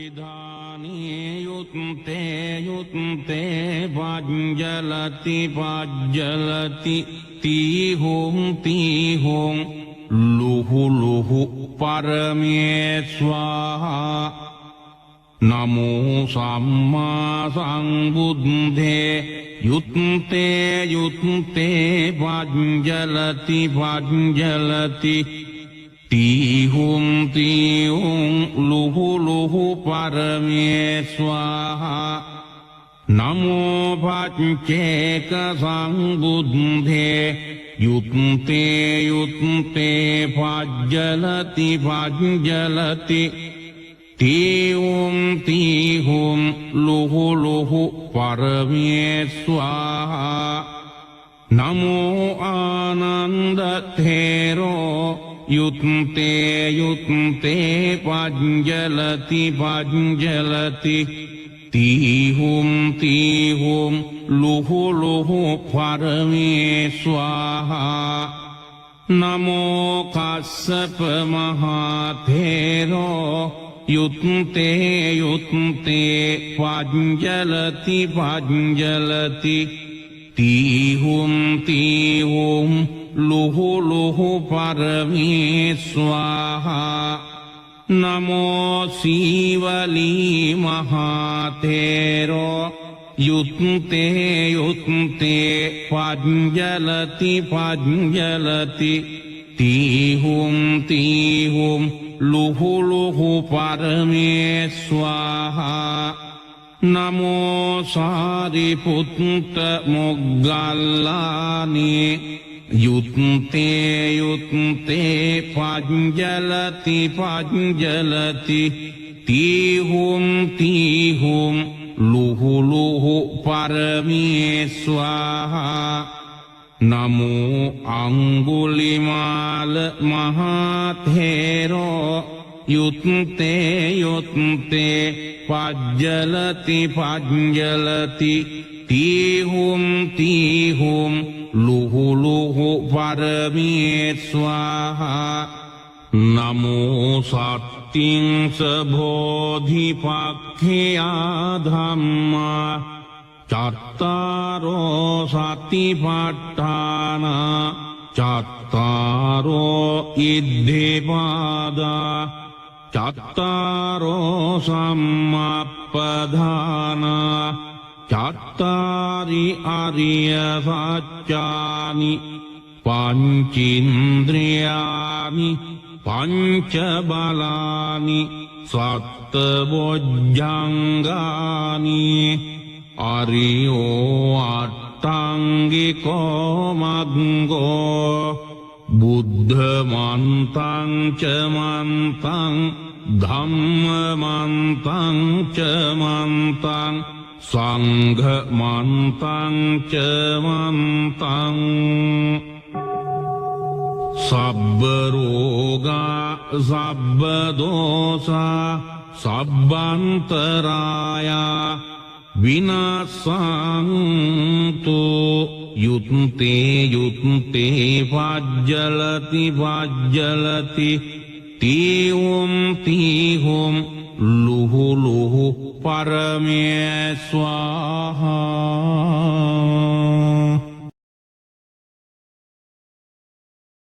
විධානී යුත්තේ පජ්ජලති පජ්ජලති තීහුම් ලුහු පරමේ ස්වාහා නමෝ සම්මා සංබුද්ධේ යුත්තේ පජ්ජලති පජ්ජලති තීහුම් ලුහු පරමේ ස්වාහා නමෝ පච්චේක සංබුද්ධේ යුත්තේ පජ්ජලති පජ්ජලති තීහුම් ලුහු පරමේ ස්වාහා නමෝ ආනන්ද තේරෝ යුත්තේ පජ්ජලති පජ්ජලති තීහුම් ලුහු පරමේ ස්වාහා නමෝ කස්සප මහතේරෝ යුත්තේ පජ්ජලති පජ්ජලති තීහුම් ලුහු පරමේ ස්වාහා නමෝ සීවලී මහතේරෝ යුත්තේ පජ්ජලති පජ්ජලති තීහුම් ලුහු පරමේ ස්වාහා නමෝ සාරිපුත්ත මොග්ගල්ලානේ යුත්තේ පජ්ජලති පජ්ජලති තීහුම් ලුහු පරමේ ස්වාහා නමෝ අංගුලිමාල මහතේරෝ යුත්තේ පජ්ජලති පජ්ජලති තීහුම් ලුහු පරමේ ස්වාහා නමෝ සත්තිංස බෝධිපක්ඛයා ධම්මා චත්තාරෝ සතිපට්ඨාන චත්තාරෝ ඉද්ධිපාදා චත්තාරෝ සම්මප්පදාන චත්තාරි අරිය සත්‍යානි පංචින්ද්‍රියානි පංච බලානි සත්බොජ්ජංගානි අරියෝ අට්ඨංගිකෝ මග්ගෝ බුද්ධ මන්තං ච මන්තං ධම්ම මන්තං ච මන්තං සංඝ මන්තං ච මන්තං සබ්බ රෝගා සබ්බ දෝසා සබ්බන්තරායා විනාසන්තු යුත්තේ පජ්ජලති පජ්ජලති තීහුම් ලුහු පරමේ ස්වාහා